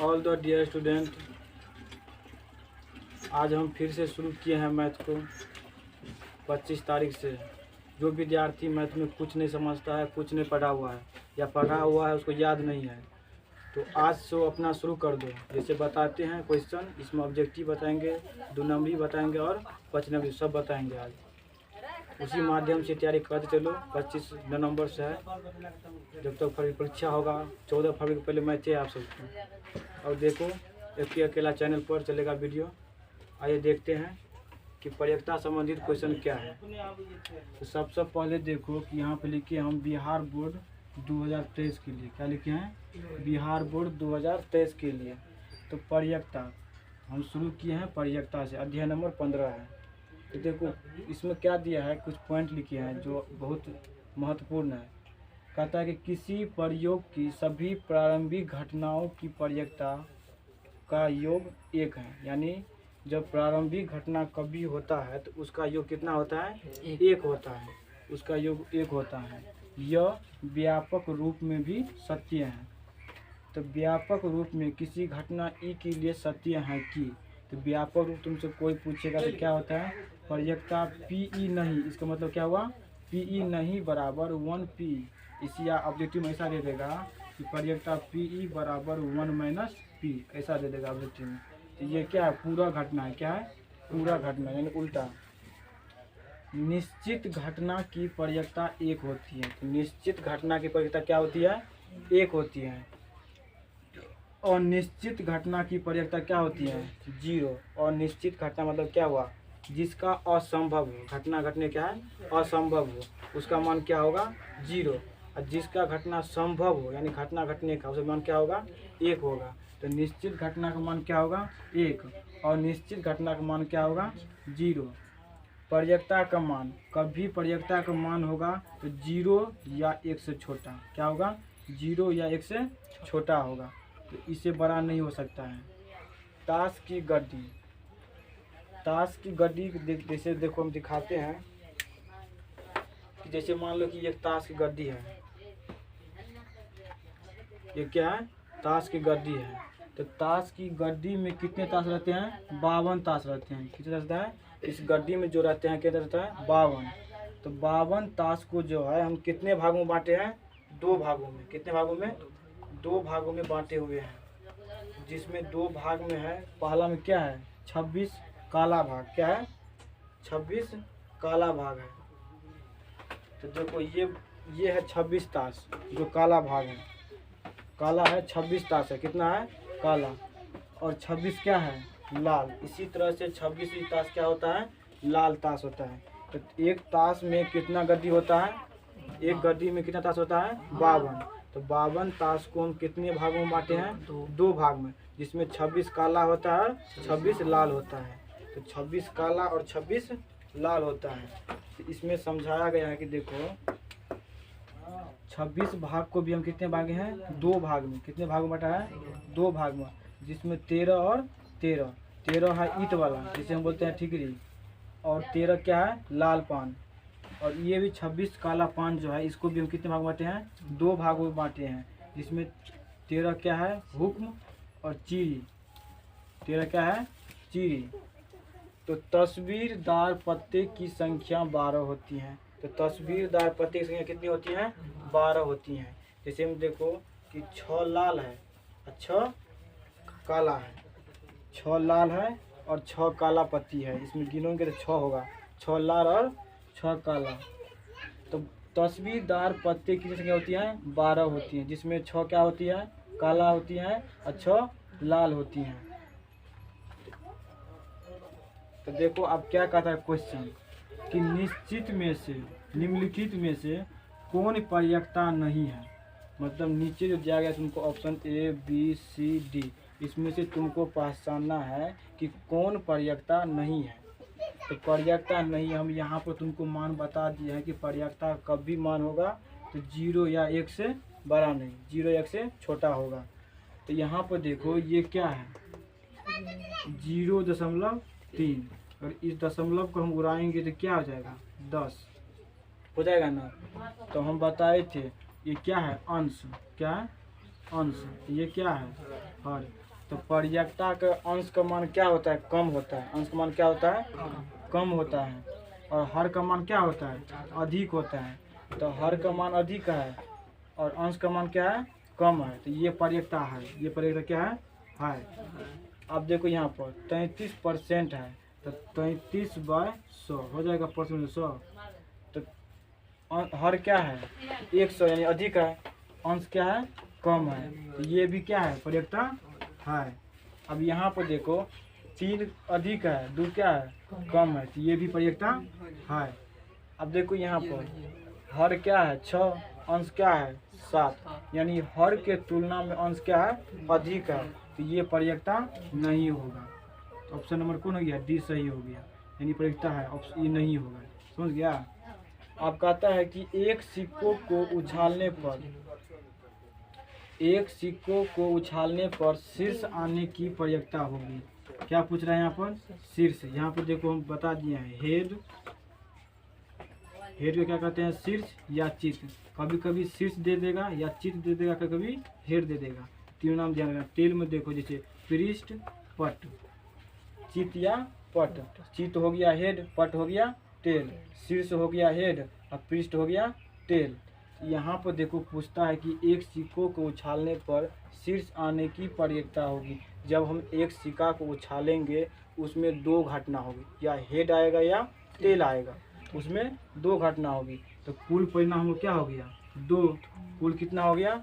All the dear student, आज हम फिर से शुरू किए हैं मैथ को 25 तारीख से। जो विद्यार्थी मैथ में कुछ नहीं समझता है, कुछ नहीं पढ़ा हुआ है या पढ़ा हुआ है उसको याद नहीं है, तो आज से अपना शुरू कर दो। जैसे बताते हैं क्वेश्चन, इसमें ऑब्जेक्टिव बताएंगे, 2 नंबरी बताएंगे और 5 नंबरी सब बताएंगे। आज उसी माध्यम से तैयारी करते चलो। 25 नवंबर से है, जब तक परीक्षा होगा 14 फरवरी को पहले मैच है आप सबको। और देखो एक अकेला चैनल पर चलेगा वीडियो। आइए देखते हैं कि प्रयोक्ता संबंधित क्वेश्चन क्या है। तो सबसे पहले देखो कि यहाँ पे लिखे हम बिहार बोर्ड 2023 के लिए क्या लिखे हैं, बिहार बोर्ड 2023 के लिए। तो प्रयोक्ता हम शुरू किए हैं प्रयोक्ता से, अध्याय नंबर 15 है। तो देखो इसमें क्या दिया है, कुछ पॉइंट लिखे हैं जो बहुत महत्वपूर्ण है। कहता है कि किसी प्रयोग की सभी प्रारंभिक घटनाओं की प्रयोक्ता का योग 1 है। यानी जब प्रारंभिक घटना कभी होता है तो उसका योग कितना होता है, 1 होता है, उसका योग 1 होता है। यह व्यापक रूप में भी सत्य है। तो व्यापक रूप में किसी घटना ई के लिए सत्य है कि, तो व्यापक रूप तुमसे कोई पूछेगा तो क्या होता है, प्रयोक्ता पी नहीं, इसका मतलब क्या हुआ, पी नहीं बराबर 1p। इसी या ऑब्जेक्टिव में ऐसा दे देगा कि प्रयोक्ता पी बराबर 1 - p, ऐसा दे देगा ऑब्जेक्टिव में। तो ये क्या है, पूरा घटना है। क्या है, पूरा घटना यानी उल्टा। निश्चित घटना की प्रयोक्ता 1 होती है। तो निश्चित घटना की प्रयोक्ता क्या होती है, 1 होती है। और निश्चित घटना की प्रयोक्ता क्या होती है, 0। और निश्चित घटना मतलब क्या हुआ, जिसका असंभव हो, घटना घटने क्या है, असंभव हो, उसका मान क्या होगा, 0। और जिसका घटना संभव हो यानी घटना घटने का, उसका मान क्या होगा, 1 होगा। तो निश्चित घटना का मान क्या होगा, 1, और निश्चित घटना का मान क्या होगा, 0। प्रयोक्ता का मान, कभी प्रयोक्ता का मान होगा तो 0 या 1 से छोटा, क्या होगा, 0 या 1 से छोटा होगा, तो इससे बड़ा नहीं हो सकता है। ताश की गड्डी, ताश की गड्डी जैसे देखो हम दिखाते हैं कि जैसे मान लो कि एक ताश की गड्डी है, ये क्या है, ताश की गड्डी है। तो ताश की गड्डी में कितने ताश रहते हैं, 52 ताश रहते हैं। कितने रहता है, इस गड्डी में जो रहते हैं कितने रहता है, 52। तो 52 ताश को जो है हम कितने भागों में बांटे हैं, 2 भागों में। कितने भागों में, 2 भागों में बांटे हुए हैं, जिसमें 2 भाग में है, पहला में क्या है, 26 काला भाग, क्या है, 26 काला भाग है। तो देखो ये है 26 ताश जो काला भाग है, काला है, 26 ताश है, कितना है, काला, और 26 क्या है, लाल। इसी तरह से 26वीं ताश क्या होता है, लाल ताश होता है। तो एक ताश में कितना गड्डी होता है, एक गड्डी में कितना ताश होता है, 52। तो 52 ताश को हम कितने भागों में बांटे हैं, 2 भाग में, जिसमें 26 काला होता है, 26 लाल होता है। तो 26 काला और 26 लाल होता है। तो इसमें समझाया गया है कि देखो 26 भाग को भी हम कितने भागे हैं, 2 भाग में। कितने भाग में बांटा है, 2 भाग में, जिसमें 13 और 13। 13 है ईंट वाला जिसे हम बोलते हैं ठिकरी, और 13 क्या है, लाल पान। और ये भी 26 काला पान जो है, इसको भी हम कितने भाग में बांटे हैं, 2 भागों में बांटे हैं, जिसमें 13 क्या है, हुक्म और चीरी। 13 क्या है, चीरी। तो तस्वीरदार पत्ते की संख्या 12 होती है। तो तस्वीरदार पत्ते की संख्या कितनी होती है, 12 होती हैं। जैसे हम देखो कि 6 लाल है और 6 काला है, 6 लाल है और 6 काला पत्ती है, इसमें गिनोगे तो 6 होगा, 6 लाल और 6 काला। तो तस्वीरदार पत्ते की संख्या होती है 12 होती है, जिसमें 6 क्या होती है, काला होती है और 6 लाल होती हैं। तो देखो अब क्या कहता है क्वेश्चन, कि निश्चित में से, निम्नलिखित में से कौन प्रयोक्ता नहीं है। मतलब नीचे जो दिया गया तुमको option A B C D, इसमें से तुमको पहचानना है कि कौन प्रयोक्ता नहीं है। तो प्रयोक्ता नहीं, हम यहाँ पर तुमको मान बता दिया है कि प्रयोक्ता कब भी मान होगा तो 0 या 1 से बड़ा नहीं, 0 या 1 से छोटा होगा। तो यहाँ पर देखो ये क्या है, 0.3, और इस दशमलव को हम उड़ाएंगे तो क्या हो जाएगा, 10 हो जाएगा ना। तो हम बताए थे ये क्या है, अंश, क्या है, अंश, ये क्या है, हर। तो प्रयेक्ता का अंश का मान क्या होता है? कम होता है। अंश का मान क्या होता है? कम होता है। और हर का मान क्या होता है? अधिक होता है। तो हर का मान अधिक है और अंश का मान क्या है? कम है। तो ये प्रयेक्ता है। ये प्रयेक्ता क्या है? अब देखो यहाँ पर 33% है, तो 33/100 हो जाएगा, परसेंट 100। तो हर क्या है? 100 यानी अधिक है। अंश क्या है? कम है। तो ये भी क्या है? प्रयेक्ता है। अब यहाँ पर देखो 3 अधिक है, 2 क्या है? कम है। तो ये भी प्रयेक्ता है। अब देखो यहाँ पर हर क्या है? 6, अंश क्या है? 7, यानी हर के तुलना में अंश क्या है? अधिक है। तो ये प्रयेक्ता नहीं होगा। तो ऑप्शन नंबर कौन हो गया? डी सही हो गया, यानी प्रयेक्ता है। ऑप्शन ई नहीं होगा। समझ गया? आप कहता है कि एक सिक्कों को उछालने पर शीर्ष आने की प्रयेक्ता होगी। क्या पूछ रहा है यहाँ पर? शीर्ष। यहाँ पर देखो हम बता दिए हैं, हेड को क्या कहते हैं? शीर्ष या चित। कभी कभी शीर्ष दे देगा या चित दे देगा, कभी कभी हेड दे देगा। तीनों नाम ध्यान रखना। टेल में देखो जैसे पृष्ठ, पट, चित या पट। चित हो गया हेड, पट हो गया टेल, शीर्ष हो गया हेड और पृष्ठ हो गया टेल। यहाँ पर देखो पूछता है कि एक सिक्कों को उछालने पर शीर्ष आने की प्रयेक्ता होगी। जब हम एक सिक्का को उछालेंगे उसमें 2 घटना होगी, या हेड आएगा या टेल आएगा। उसमें 2 घटना होगी। तो कुल परिणाम क्या हो गया? 2। कुल कितना हो गया?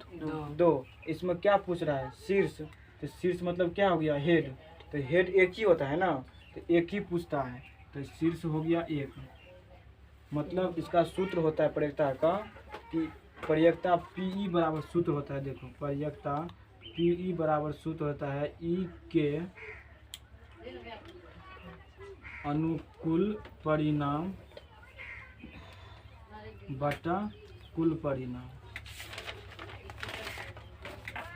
2। इसमें क्या पूछ रहा है? शीर्ष। तो शीर्ष मतलब क्या हो गया? हेड। तो हेड एक ही होता है ना, तो एक ही पूछता है। तो शीर्ष हो गया 1। मतलब इसका सूत्र होता है प्रयेक्ता का कि प्रयेक्ता पीई बराबर सूत्र होता है। देखो प्रयेक्ता पीई बराबर सूत्र होता है ई के अनुकूल परिणाम बटा कुल परिणाम।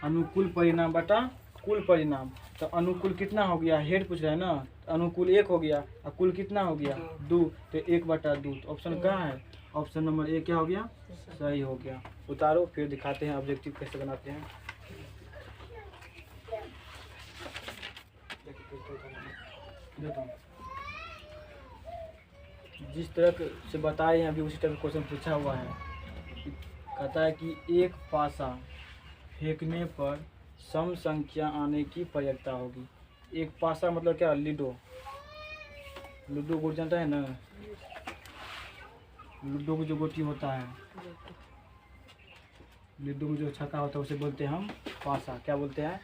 अनुकूल परिणाम बटा कुल परिणाम। तो अनुकूल कितना हो गया? हेड पूछ रहा है ना, तो अनुकूल 1 हो गया और कुल कितना हो गया? 2। तो 1/2। तो ऑप्शन कहाँ है? ऑप्शन नंबर ए क्या हो गया? सही हो गया। उतारो, फिर दिखाते हैं ऑब्जेक्टिव कैसे बनाते हैं। जिस तरह से बताए हैं अभी उसी तरह क्वेश्चन पूछा हुआ है। कहता है कि एक पासा फेंकने पर सम संख्या आने की प्रयेक्ता होगी। एक पासा मतलब क्या? लूडो। लूडो गोटी जानता है ना? लूडो में जो गोटी होता है, लूडो में जो छक्का होता है उसे बोलते हैं हम पासा। क्या बोलते हैं?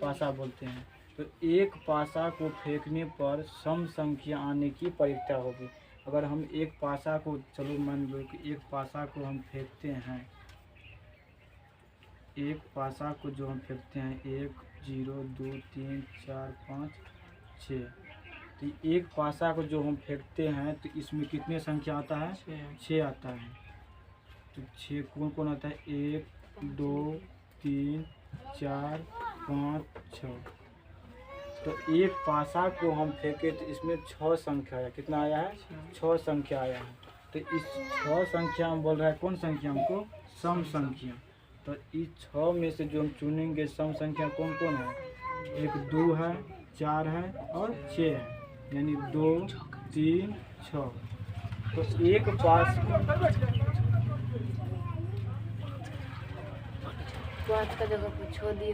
पासा बोलते हैं। तो एक पासा को फेंकने पर सम संख्या आने की प्रयेक्ता होगी। अगर हम एक पासा को, चलो मान लो कि एक पासा को हम फेंकते हैं, एक पासा को जो हम फेंकते हैं 1 0 2 3 4 5 6, तो एक पासा को जो हम फेंकते हैं तो इसमें कितने संख्या आता है? 6 आता है। तो 6 कौन कौन आता है? 1 2 3 4 5 6। तो एक पासा को हम फेंके तो इसमें 6 संख्या आया। कितना आया है? 6 संख्या आया है। तो इस 6 संख्या में बोल रहा है कौन संख्या हमको? सम संख्या। तो इस 6 में से जो हम चुनेंगे सम संख्या कौन कौन है? 1 2 है, 4 है और 6 है, यानी 2 3 6। तो एक पास का जगह पर छोड़ दिए,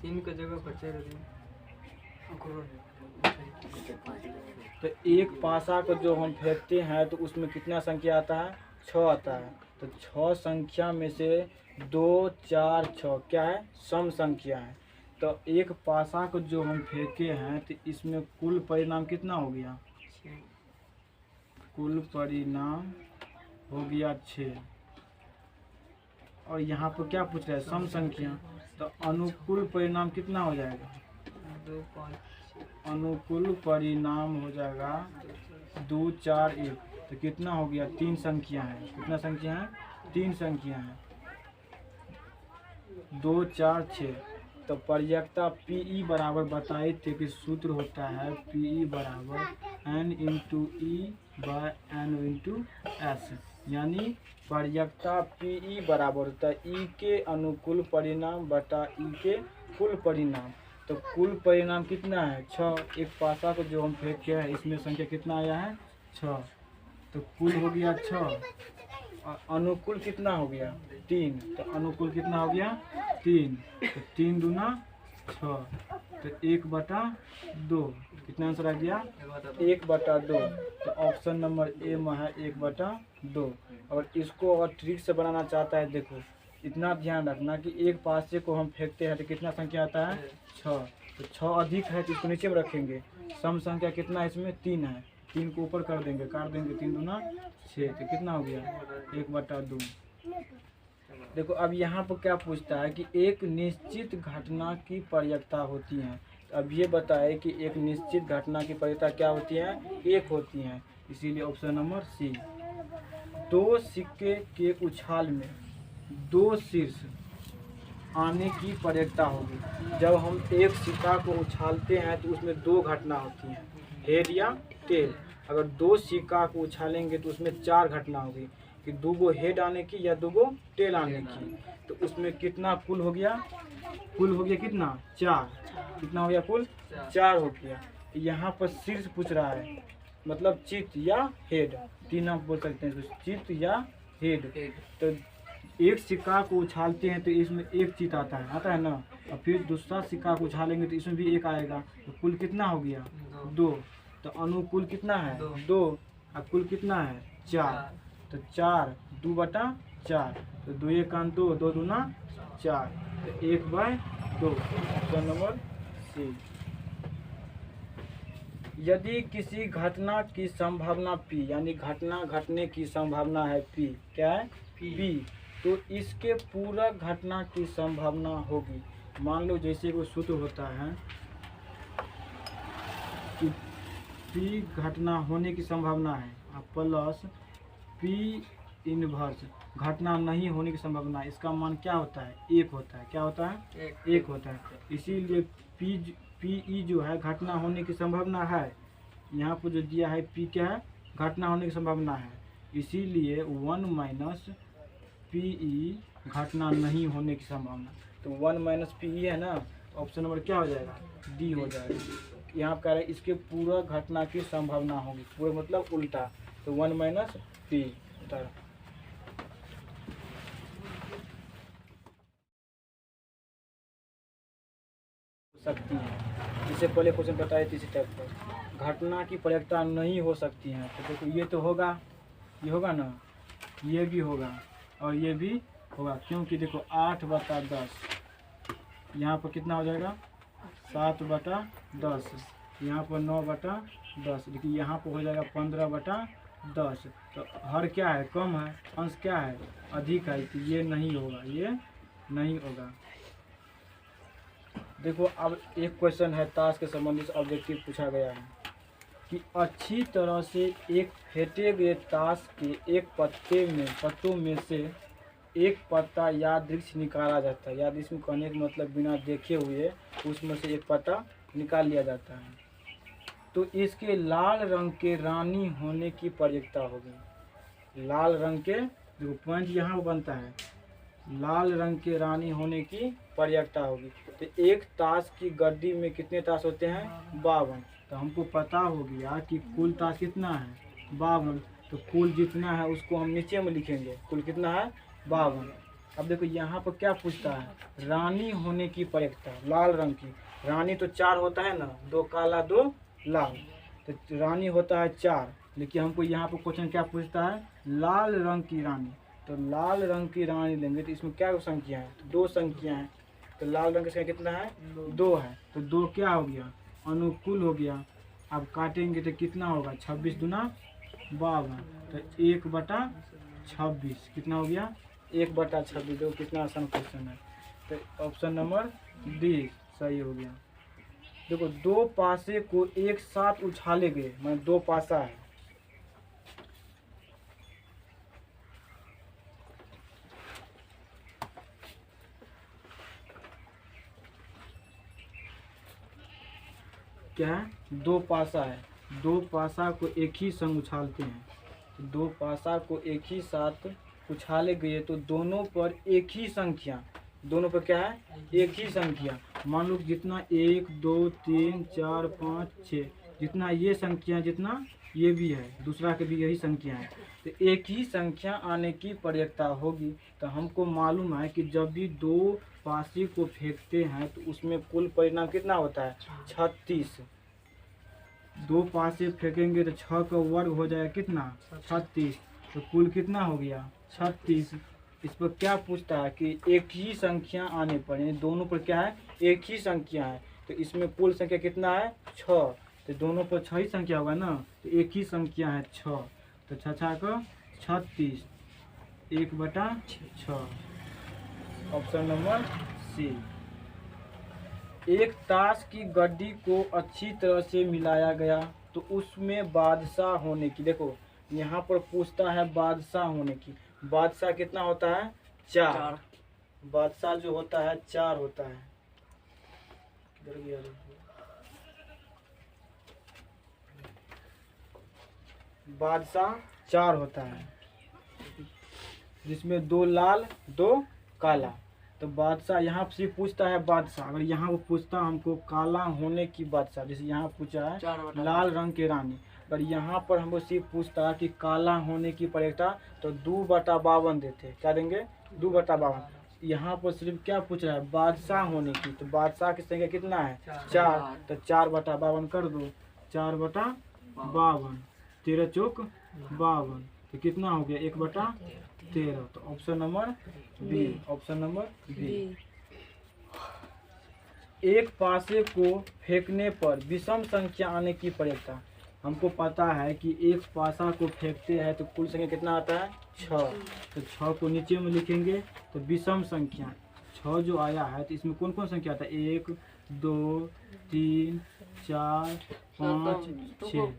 3 का जगह पर 4 दिए। तो एक पासा को जो हम फेंकते हैं तो उसमें कितना संख्या आता है? 6 आता है। तो 6 संख्या में से 2 4 6 क्या है? सम संख्या है। तो एक पासा को जो हम फेंके हैं तो इसमें कुल परिणाम कितना हो गया? कुल परिणाम हो गया 6। और यहाँ पर क्या पूछ रहा है? सम संख्या। तो अनुकूल परिणाम कितना हो जाएगा? 2 5 अनुकूल परिणाम हो जाएगा 2 4 1। तो कितना हो गया? 3 संख्या है। कितना संख्या है? 3 संख्या है। 2 4 6। तो प्रयेक्ता पीई बराबर बताए थे कि सूत्र होता है पीई बराबर n × e/n × s, यानी पर्यकता पीई बराबर होता है ई के अनुकूल परिणाम बटा ई के कुल परिणाम। तो कुल परिणाम कितना है 6। एक पासा को जो हम फेंक के है इसमें संख्या कितना आया है 6। तो कुल हो गया 6। अनुकूल कितना हो गया 3। तो अनुकूल कितना हो गया 3। तो 3 दूना 6। तो 1/2 कितना आंसर आ गया 1/2। तो ऑप्शन नंबर ए में है 1/2। और इसको अगर ट्रिक से बनाना चाहता है देखो इतना ध्यान रखना कि एक पासे को हम फेंकते हैं तो कितना संख्या आता है 6। तो 6 अधिक है तो इसको नीचे में रखेंगे। सम संख्या कितना है इसमें 3 है। 3 को ऊपर कर देंगे काट देंगे 3 दूना 6। तो कितना हो गया 1/2। देखो अब यहाँ पर क्या पूछता है कि एक निश्चित घटना की पर्यकता होती है। तो अब ये बताए कि एक निश्चित घटना की पर्यकता क्या होती है 1 होती है। इसीलिए ऑप्शन नंबर सी। 2 सिक्के के उछाल में 2 शीर्ष आने की पर्यकता होगी। जब हम एक सिक्का को उछालते हैं तो उसमें 2 घटना होती हैं हेड या टेल। अगर 2 सिक्का को उछालेंगे तो उसमें 4 घटना होगी कि 2 हेड आने की या 2 टेल आने की। तो उसमें कितना कुल हो गया कितना 4। कितना हो गया कुल 4 हो गया। यहाँ पर शीर्ष पूछ रहा है मतलब चित्त या हेड 3 आप बोल सकते हैं चित्त या हेड। तो एक सिक्का को उछालते हैं तो इसमें एक चित्त आता है ना। और फिर दूसरा सिक्का को उछालेंगे तो इसमें भी एक आएगा। तो कुल कितना हो गया 2। तो अनुकुल कितना है 2 और कुल कितना है 4। तो 4 2/4। तो 2 1 2 2 दूना 4। तो 1/2 ऑप्शन नंबर सी। यदि किसी घटना की संभावना P यानी घटना घटने की संभावना है P क्या है P तो इसके पूरक घटना की संभावना होगी। मान लो जैसे कोई सूत्र होता है कि P घटना होने की संभावना है प्लस P इनवर्स घटना नहीं होने की संभावना। इसका मान क्या होता है 1 होता है। क्या होता है 1 होता है। इसीलिए PE जो है घटना होने की संभावना है। यहाँ पर जो दिया है P क्या है घटना होने की संभावना है। इसीलिए 1 - PE घटना नहीं होने की संभावना। तो 1 - PE है ना। ऑप्शन नंबर क्या हो जाएगा डी हो जाएगा। यहाँ कह रहे हैं इसके पूरा घटना की संभावना होगी। पूरा मतलब उल्टा। तो 1 - PE उत्तर। सकती है इससे पहले क्वेश्चन बताए थे इसी टाइप पर घटना की पर्यकता नहीं हो सकती है। तो देखो ये तो होगा ये होगा ना ये भी होगा और ये भी होगा क्योंकि देखो 8/10 यहाँ पर कितना हो जाएगा 7/10। यहाँ पर 9/10। देखिए यहाँ पर हो जाएगा 15/10। तो हर क्या है कम है अंश क्या है अधिक है। तो ये नहीं होगा ये नहीं होगा। देखो अब एक क्वेश्चन है ताश के संबंधित ऑब्जेक्टिव पूछा गया है कि अच्छी तरह से एक फेंटे गए ताश के एक पत्तों में से एक पत्ता यादृच्छिक निकाला जाता है। यादृच्छिक में कहने का मतलब बिना देखे हुए उसमें से एक पत्ता निकाल लिया जाता है। तो इसके लाल रंग के रानी होने की पर्यकता होगी। लाल रंग के जो पॉइंट यहाँ बनता है लाल रंग के रानी होने की पर्यकता होगी। तो एक ताश की गड्डी में कितने ताश होते हैं 52। तो हमको पता हो गया कि कुल ताश कितना है 52। तो कुल जितना है उसको हम नीचे में लिखेंगे कुल कितना है 52। अब देखो यहाँ पर क्या पूछता है रानी होने की पर्यकता लाल रंग की। रानी तो 4 होता है ना 2 काला 2 लाल। तो रानी होता है 4 लेकिन हमको यहाँ पर क्वेश्चन क्या पूछता है लाल रंग की रानी। तो लाल रंग की रानी लेंगे तो इसमें क्या संख्या है 2 संख्या है। तो लाल रंग की संख्या कितना है 2 है। तो 2 क्या हो गया अनुकूल हो गया। अब काटेंगे तो कितना होगा 26 दूना 52। तो 1/26 कितना हो गया 1/26। देखो कितना आसान क्वेश्चन है। तो ऑप्शन नंबर डी सही हो गया। देखो 2 पासे को एक साथ उछाले गए मतलब 2 पासा है। क्या है 2 पासा है 2 पासा को एक ही संग उछालते हैं तो दो पासा को एक ही साथ उछाले गए तो दोनों पर एक ही संख्या, दोनों पर क्या है, एक ही संख्या। मान लो जितना 1 2 3 4 5 6 जितना ये संख्या है, जितना ये भी है, दूसरा के भी यही संख्या है, तो एक ही संख्या आने की प्रयत्ता होगी। तो हमको मालूम है कि जब भी दो पासी को फेंकते हैं तो उसमें कुल परिणाम कितना होता है, 36। दो पासे फेंकेंगे तो 6 का वर्ग हो जाएगा कितना, 36। तो कुल कितना हो गया, 36। इस पर क्या पूछता है कि एक ही संख्या आने पर, यानी दोनों पर क्या है, एक ही संख्या है, तो इसमें कुल संख्या कितना है, 6। तो दोनों पर 6 ही संख्या होगा ना, तो एक ही संख्या है 6, तो 6 का 36, 1/6। Option number C. एक ताश की गड्डी को अच्छी तरह से मिलाया गया तो उसमें बादशाह होने की, देखो यहाँ पर पूछता है बादशाह होने की। बादशाह कितना होता है, 4। बादशाह जो होता है 4 होता है। किधर गया रे? बादशाह 4 होता है, जिसमें 2 लाल 2 काला। तो बादशाह यहाँ से पूछता है बादशाह, अगर यहाँ वो पूछता हमको काला होने की बादशाह, जैसे यहाँ पूछा है लाल रंग के रानी, अगर यहाँ पर हमको सिर्फ पूछता है कि काला होने की प्रयत्ता, तो 2/52 देते। क्या देंगे, 2/52। यहाँ पर सिर्फ क्या पूछ रहा है, बादशाह होने की, तो बादशाह की संख्या कितना है, 4, तो 4/52 कर दो, 4/52, 13 चौक 52, तो कितना हो गया, 1/13। तो option number B, option number B. एक पासे को फेंकने पर विषम संख्या आने की प्रयत्ता। हमको पता है कि एक पासा को फेंकते हैं तो कुल संख्या कितना आता है, 6। तो 6 को नीचे में लिखेंगे तो विषम संख्या 6 जो आया है, तो इसमें कौन कौन संख्या आता है, 1 2 3 4 5 6।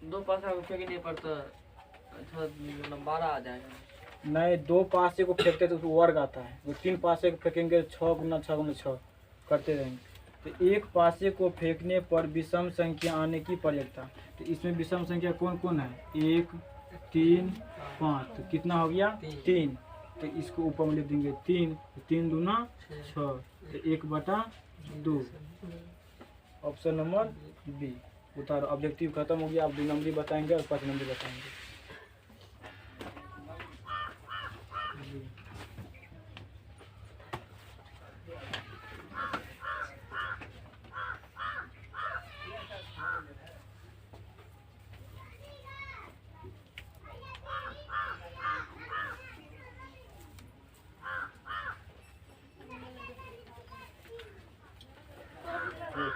दो पासा को फेंकने पर तो अच्छा 12 आ जाएगा। नहीं, 2 पासे को फेंकते तो वर्ग आता है, वो 3 पासे को फेंकेंगे 6 गुना 6 गुना 6 करते रहेंगे। तो एक पासे को फेंकने पर विषम संख्या आने की प्रयत्ता, तो इसमें विषम संख्या कौन कौन है, 1 3 5, तो कितना हो गया, 3। तो इसको ऊपर में लिख देंगे 3, तो 3 दूना 6, तो 1/2। Option number B. उतारो, ऑब्जेक्टिव खत्म हो गया। आप 2 नंबरी बताएंगे और 5 नंबरी बताएंगे।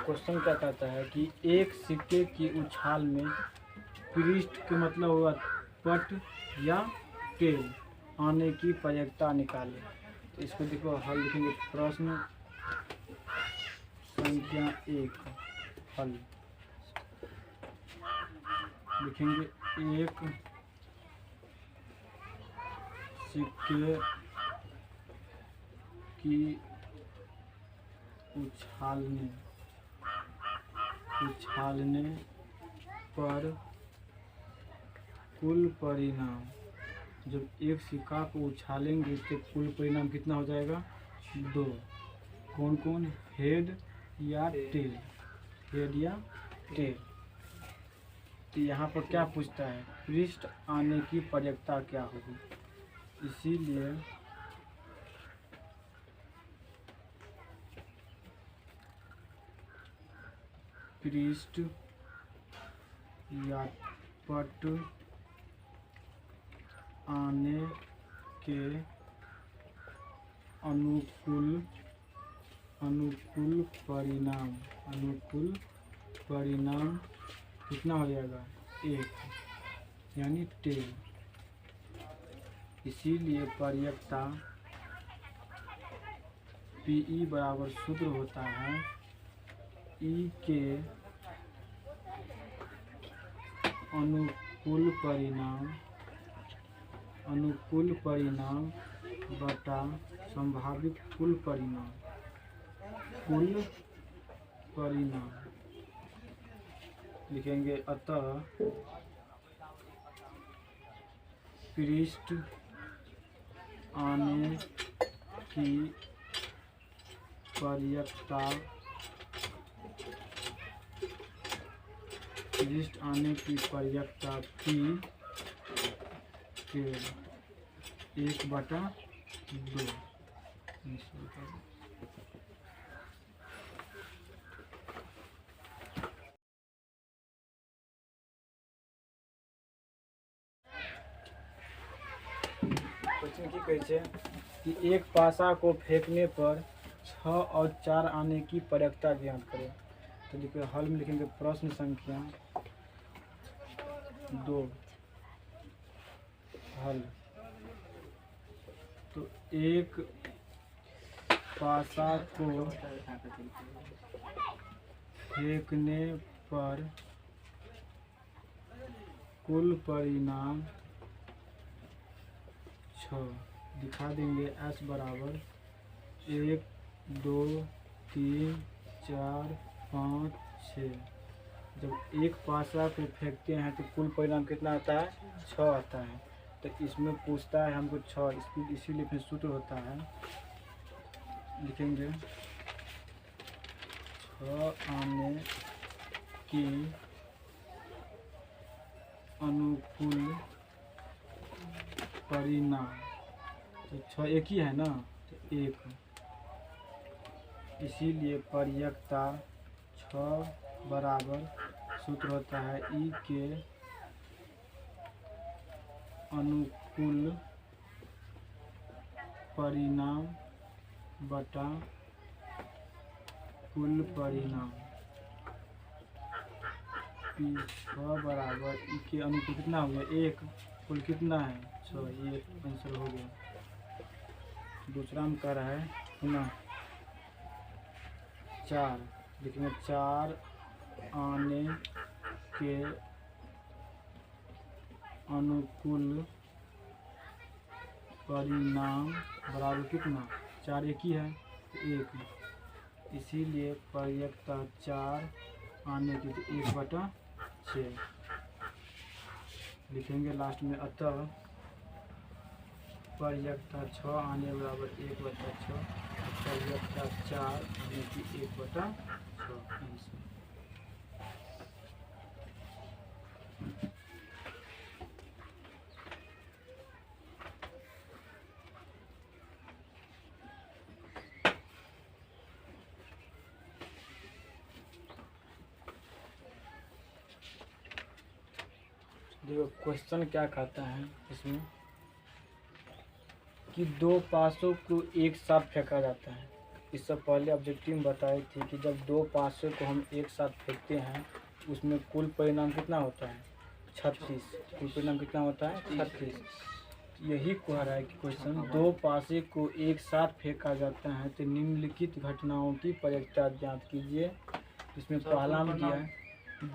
क्वेश्चन क्या कहता है कि एक सिक्के की उछाल में पृष्ठ के मतलब हुआ पट या टेल आने की प्रयत्ता निकाले। तो इसको देखो हल लिखेंगे, प्रश्न संख्या 1 हल लिखेंगे। एक सिक्के की उछालने पर कुल परिणाम, जब एक सिक्का को उछालेंगे तो कुल परिणाम कितना हो जाएगा, 2। कौन कौन, हेड या टेल, हेड या टेल। तो यहाँ पर क्या पूछता है, पृष्ठ आने की प्रयत्ता क्या होगी, इसीलिए पृष्ठ या पट आने के अनुकूल परिणाम कितना हो जाएगा, 1, यानी टेल। इसीलिए प्रयत्ता PE बराबर सूत्र होता है E के अनुकूल परिणाम बटा संभावित कुल परिणाम लिखेंगे। अतः पृष्ठ आने की पर्याप्तता पृष्ठ आने की पर्याप्तता पी के 1/2। क्वेश्चन की कहै छै कि एक पासा को फेंकने पर 6 और 4 आने की पर्याप्तता ज्ञात करें। तो देखिए हल में लिखेंगे प्रश्न संख्या 2 हल। तो एक पासा को फेंकने पर कुल परिणाम 6 दिखा देंगे। S बराबर 1 2 3 4 5 6। जब एक पासा को फेंकते हैं तो कुल परिणाम कितना आता है? 6 आता है। तो इसमें पूछता है हमको 6, इसीलिए फिर सूत्र होता है, लिखेंगे 6 आने की अनुकूल परिणाम। तो 6 एक ही है ना, तो 1, इसीलिए पर्याप्तता 6 बराबर सूत्र होता है ई के अनुकूल परिणाम बटा कुल परिणाम। पी 6 बराबर ई के अनुकूल कितना हो गया? 1, कुल कितना है? 6, ये आंसर हो गया। दूसरा में कह रहा है पुनः 4, लिखेंगे 4 आने के अनुकूल परिणाम बराबर कितना? 4 एक ही है, तो 1, इसीलिए पर्याप्तता 4 आने की 1/6 लिखेंगे लास्ट में। अतः पर्याप्तता 6 आने बराबर 1/6, पर्याप्तता 4 आने की 1/6 आंसर। देखो क्वेश्चन क्या कहता है इसमें कि 2 पासों को एक साथ फेंका जाता है। इससे पहले ऑब्जेक्टिव में बताई थी कि जब 2 पासों को हम एक साथ फेंकते हैं उसमें कुल परिणाम कितना होता है? 36। कुल परिणाम कितना होता है? 36। यही कह रहा है कि क्वेश्चन 2 पासे को एक साथ फेंका जाता है तो निम्नलिखित घटनाओं की पर्याप्तता ज्ञात कीजिए। इसमें पहला में दिया है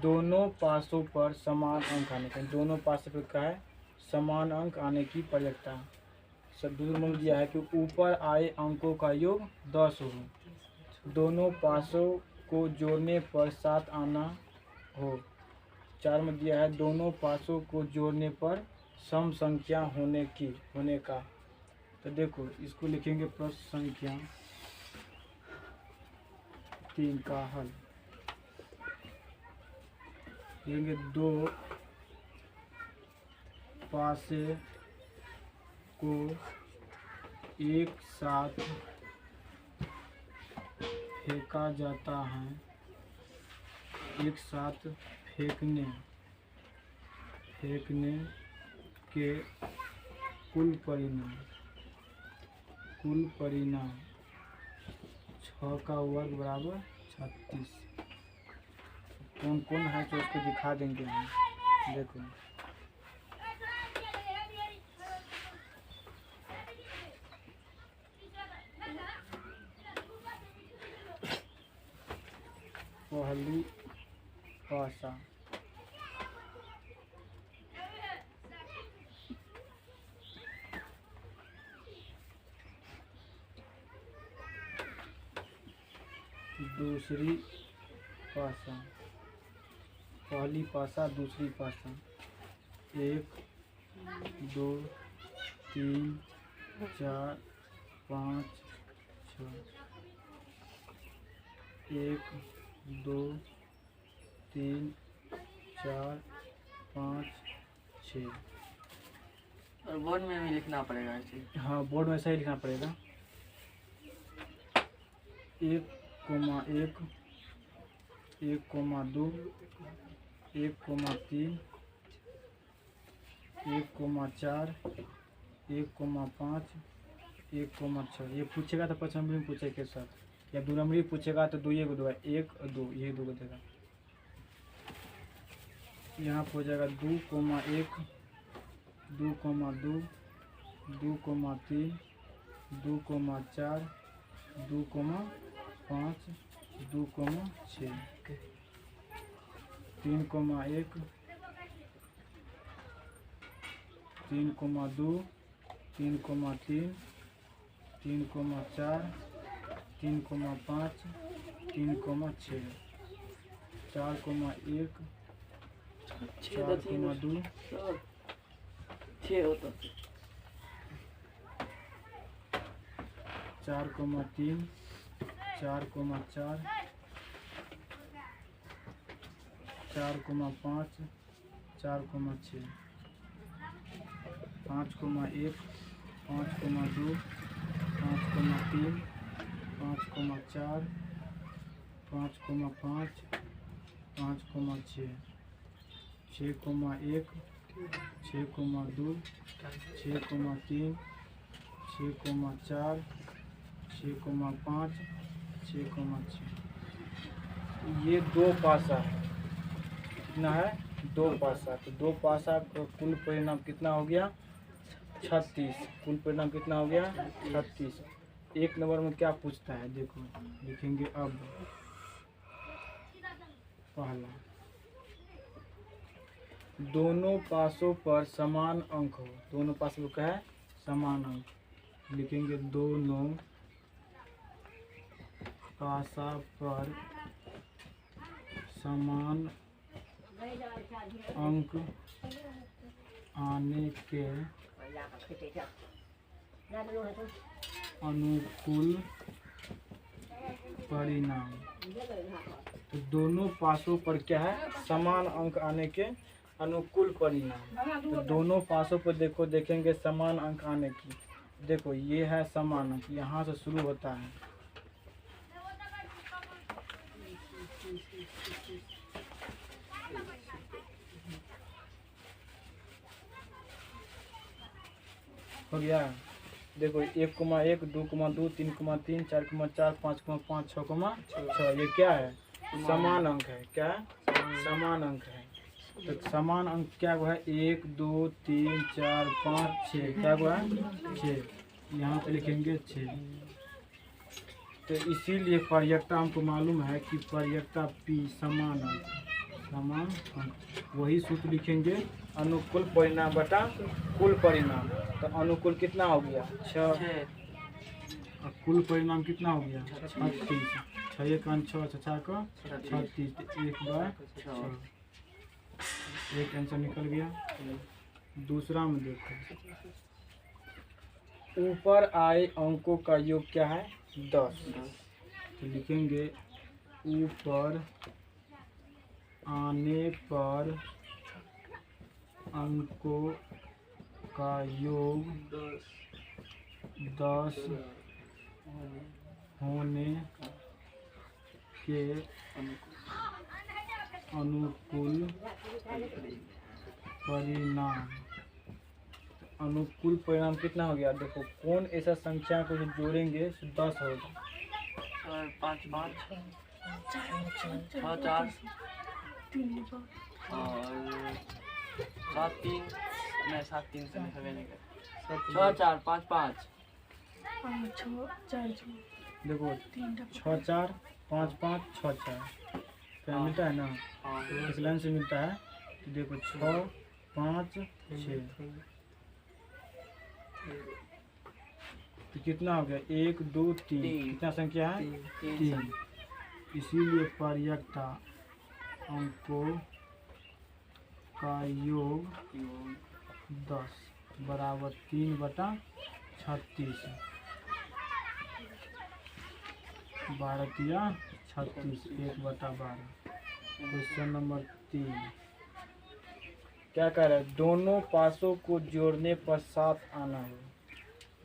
दोनों पासों पर समान अंक आने का, दोनों पासों पर क्या है? समान अंक आने की पर्याप्तता। सब दूसरे में दिया है कि ऊपर आए अंकों का योग 10 हो, दोनों पासों को जोड़ने पर 7 आना हो। 4 में दिया है दोनों पासों को जोड़ने पर सम संख्या होने का। तो देखो इसको लिखेंगे प्रश्न संख्या 3 का हल। लिखेंगे 2 पासे को एक साथ फेंका जाता है, एक साथ फेंकने के कुल परिणाम 6 का वर्ग बराबर 36। कौन कौन है तो उसको दिखा देंगे हम। देखो पहली पासा, दूसरी पासा, पहली पासा दूसरी पासा, 1 2 3 4 5 6 1 2 3 4 5 6। और बोर्ड में भी लिखना पड़ेगा ऐसे। हाँ, बोर्ड में ऐसा ही लिखना पड़ेगा। 1, 1 1, 2 1, 3 1, 4 1, 5 1, 6। ये पूछेगा तो 5 नंबर में पूछेगा के साथ, या 2 नंबर पूछेगा तो 2 1 2 1 और 2, ये 2 को देगा। यहाँ पर हो जाएगा 2, 1 2, 2 2, 3 2, 4 2, 5 2, 6 3, 1 3, 2 3, 3 3, 4 3, 5 3, 6 4, 1 4, 2 6 होता 4, 3 4, 4 4, 5 4, 6 5, 1 5, 2 5, 3 5, 4 5, 5 5, 6 6, 1 6, 2 6, 3 6, 4 6, 5 6, 6। ये 2 पासा है। कितना है? 2 पासा। तो 2 पासा का कुल परिणाम कितना हो गया? 36। कुल परिणाम कितना हो गया? 36। 1 नंबर में क्या पूछता है देखो, लिखेंगे अब पहला, दोनों पासों पर समान अंक हो। दोनों पासों का है समान अंक, लिखेंगे दोनों पासा पर समान अंक आने के अनुकूल परिणाम। तो दोनों पासों पर क्या है? समान अंक आने के अनुकूल परिणाम। तो दोनों पासों पर देखो, देखेंगे समान अंक आने की। देखो ये है समान अंक, यहाँ से शुरू होता है। हो गया। देखो 1, 1 2, 2 3, 3 4, 4 5, 5 6, 6। ये क्या है? समान अंक है। क्या है? समान अंक है। तो समान अंक क्या हुआ है? 1 2 3 4 5 6। क्या हुआ है? 6। यहाँ पे लिखेंगे 6। तो इसीलिए पर्यायता हमको मालूम है कि पर्यायता P समान अंक, समान अंक। वही सूत्र लिखेंगे, अनुकूल परिणाम बटा कुल परिणाम। तो अनुकूल कितना हो गया? 6। और कुल परिणाम कितना हो गया? 36। 6 1 6 6 का 36। 1/6। एक आंसर निकल गया। दूसरा में देखो, ऊपर आए अंकों का योग क्या है? 10। तो लिखेंगे ऊपर आने पर अंकों का योग 10 होने के अनुकूल परिणाम। अनुकूल परिणाम कितना हो गया? देखो कौन ऐसा संख्या को जो जोड़ेंगे तो 10 होगा। 5 5 6 4 और 7 3 नहीं 7 3 से नहीं कर 6 4 5 5 देखो 6 4 5 5 6 4 क्या मिलता है ना? इस लाइन से मिलता है। तो देखो 6 5 6। तो कितना हो गया? 1 2 3। कितना संख्या है? 3। इसीलिए पर्यायता अंकों का योग 10 बराबर 3/36। 12 36 1/12। क्वेश्चन नंबर 3 क्या कह रहा है? दोनों पासों को जोड़ने पर 7 आना है।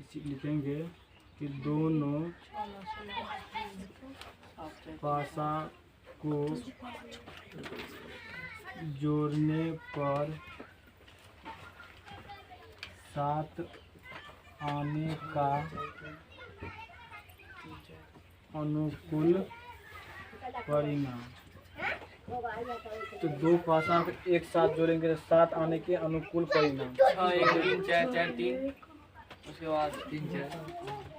इसी लिखेंगे कि दोनों पासा को जोड़ने पर 7 आने का अनुकूल परिणाम। तो दो पासा को एक साथ जोड़ेंगे तो 7 आने के अनुकूल परिणाम। 6 1 3 4 4 3 उसके बाद 3 4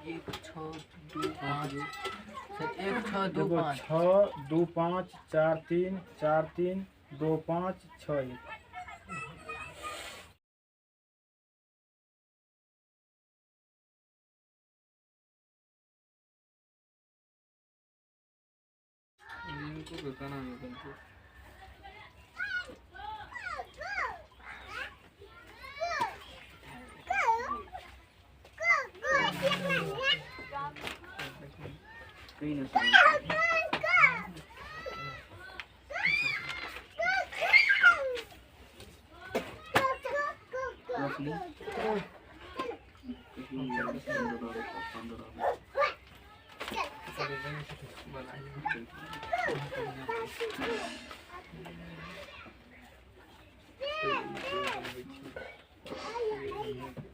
1 6 2 5 1 6 2 देखो 5 6 2 5 4 3 4 3 2 5 6 1। इनको बताना है तुमको। कहीं ना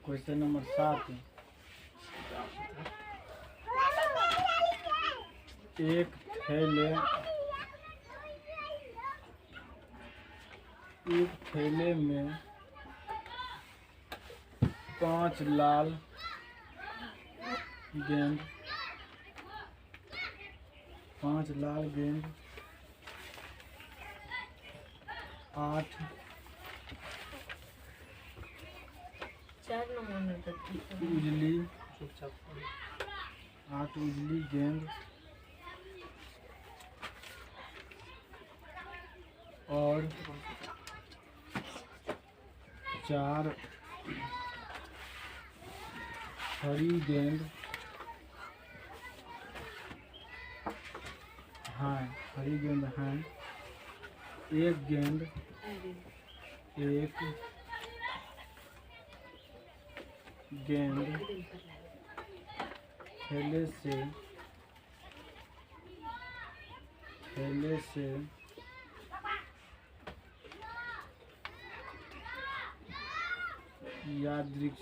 क्वेश्चन नंबर 7 एक थैले में 5 लाल गेंद 8 4 नंबर तक उजली 8 उजली गेंद और 4 हरी गेंद हैं। हरी गेंद हैं। एक गेंद थैले से यादृच्छिक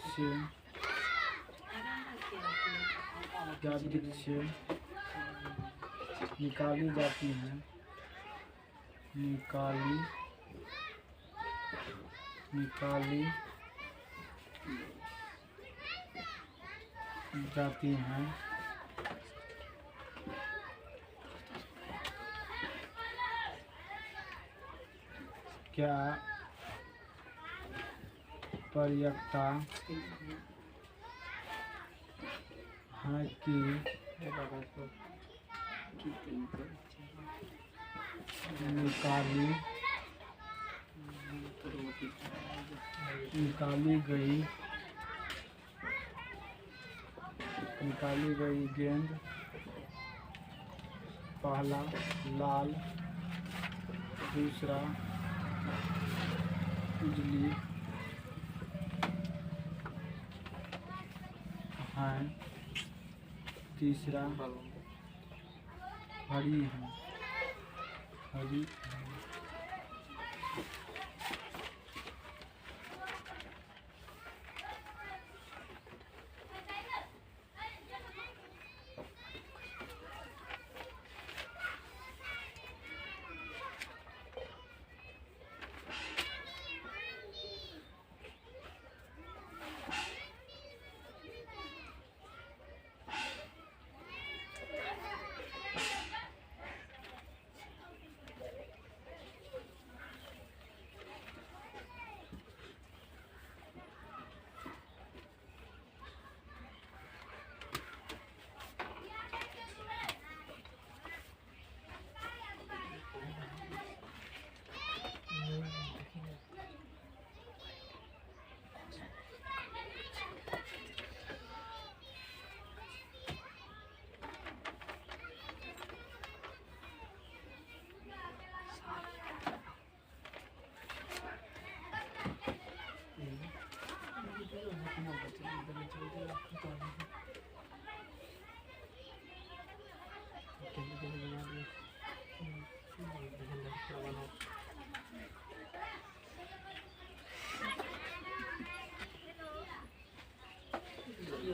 से निकाली जाती हैं। निकाली जाती हैं। क्या पर्याप्तता है कि निकाली गई गेंद पहला लाल दूसरा उजली है तीसरा हरी है।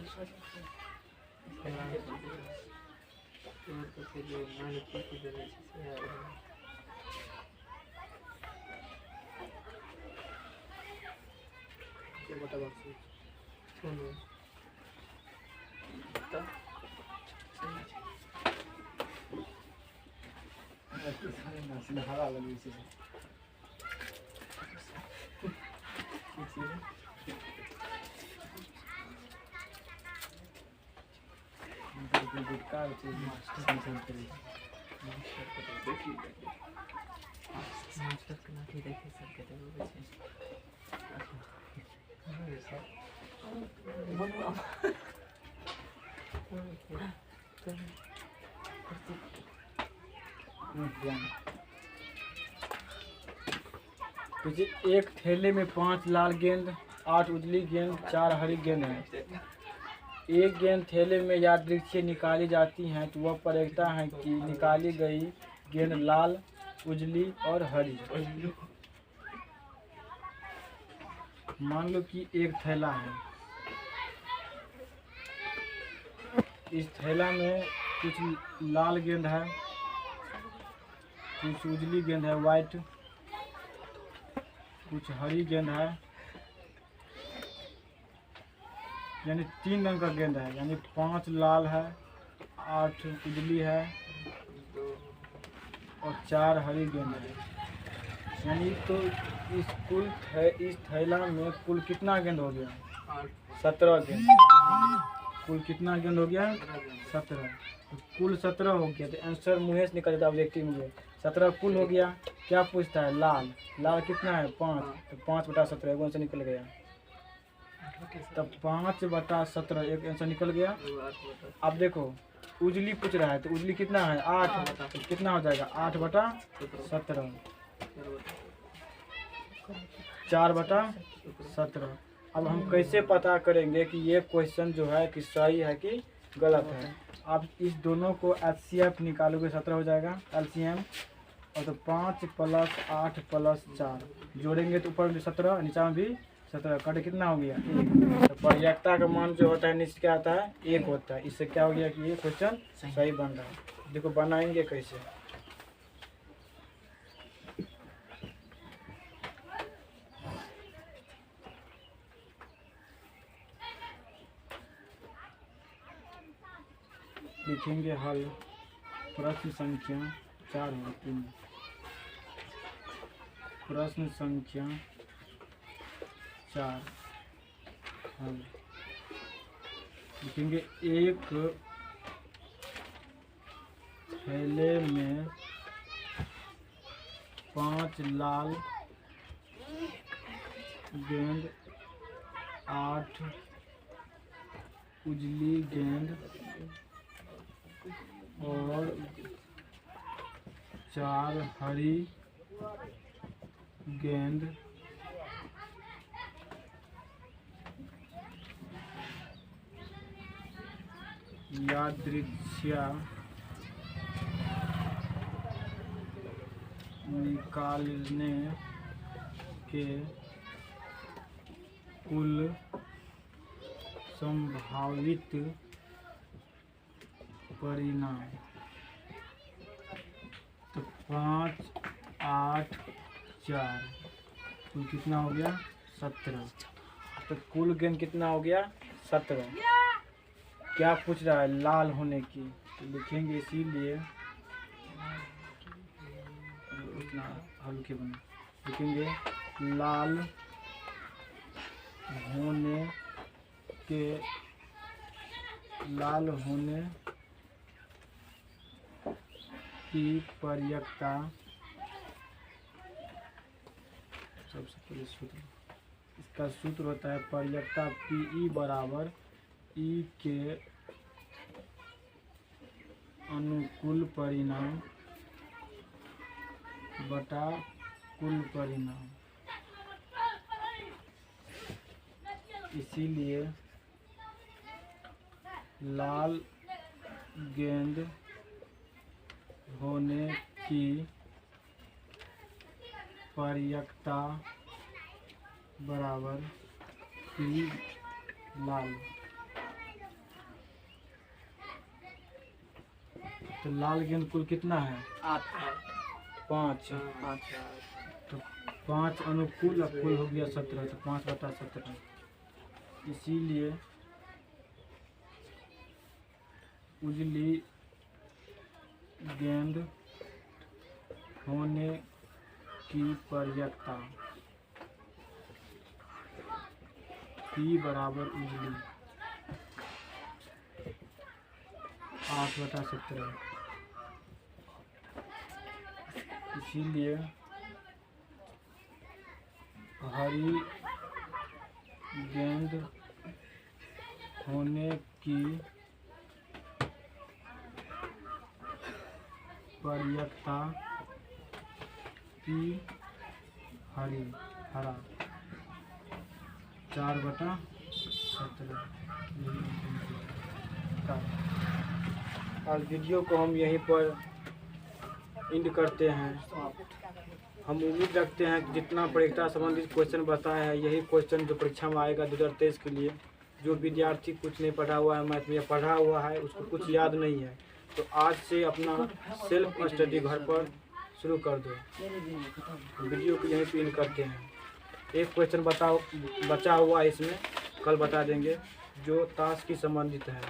इसके नाम से तो फिर जो मान की देने से आ रहा है। ये बता बक्सू सुनो तो हरा लगी इसी से गुटका चीज मास्टर के नाती देखे सब के देवे छे अरे सब बनवा एक थैले में 5 लाल गेंद, 8 उजली गेंद, 4 हरी गेंद है। एक गेंद थैले में यादृच्छिक निकाली जाती हैं तो वह प्रयोगता है कि निकाली गई गेंद लाल, उजली और हरी। मान लो कि एक थैला है, इस थैला में कुछ लाल गेंद है, कुछ उजली गेंद है वाइट, कुछ हरी गेंद है, यानी 3 रंग का गेंद है, यानी 5 लाल है, 8 उजली है और 4 हरी गेंद है। यानी तो इस थैला में कुल कितना गेंद हो गया? 17 गेंद। कुल कितना गेंद हो गया? 17। तो कुल 17 हो गया, तो आंसर मुँह से निकल जाता ऑब्जेक्टिव में। 17 कुल हो गया। क्या पूछता है? लाल। लाल कितना है? 5। तो 5/17 एक आंसर निकल गया। तब 5/17 एक आंसर निकल गया। अब देखो उजली पूछ रहा है, तो उजली कितना है? 8। तो कितना हो जाएगा? 8/17 4/17। अब हम कैसे पता करेंगे कि ये क्वेश्चन जो है कि सही है कि गलत है? आप इस दोनों को HCF निकालोगे 17 हो जाएगा LCM। और तो 5 + 8 + 4 जोड़ेंगे तो ऊपर 17, नीचे में भी 17, कट कितना हो गया? 1। तो प्रयोक्ता का मान जो होता है निश्चित क्या आता है? 1 होता है। इससे क्या हो गया कि ये क्वेश्चन सही बन रहा है। देखो बनाएंगे कैसे। लिखेंगे हल। प्रश्न संख्या 4 है 3। प्रश्न संख्या 4 हल। लिखेंगे एक थैले में 5 लाल गेंद, 8 उजली गेंद और 4 हरी गेंद यादृच्छिक निकालने के कुल संभावित परिणाम। तो 5, 8, 4 कुल कितना हो गया? 17। तो कुल गेंद कितना हो गया? 17। क्या पूछ रहा है? लाल होने की। तो लिखेंगे इसीलिए उतना हल्के बने। लिखेंगे लाल होने की प्रयोक्ता। सबसे पहले सूत्र, इसका सूत्र होता है प्रयोक्ता PE = E के अनुकूल परिणाम बटा कुल परिणाम। इसीलिए लाल गेंद होने की प्रयोक्ता बराबर P लाल। तो लाल गेंद कुल कितना है? 8 है। 5। 5 है। तो 5 अनुकूल और कुल हो गया 17, तो 5/17। इसीलिए उजली गेंद होने की प्रयत्ता P बराबर उजली 8/17। इसीलिए हरी गेंद होने की प्रयत्ता P हरा 4/17। और वीडियो को हम यहीं पर एंड करते हैं। हम उम्मीद रखते हैं कि जितना परीक्षा संबंधित क्वेश्चन बताया है, यही क्वेश्चन जो परीक्षा में आएगा 2023 के लिए। जो विद्यार्थी कुछ नहीं पढ़ा हुआ है मैथ में, या पढ़ा हुआ है उसको कुछ याद नहीं है, तो आज से अपना सेल्फ स्टडी घर पर शुरू कर दो। वीडियो को यहीं पे एंड करते हैं। एक क्वेश्चन बचा हुआ है इसमें, कल बता देंगे, जो ताश की संबंधित है।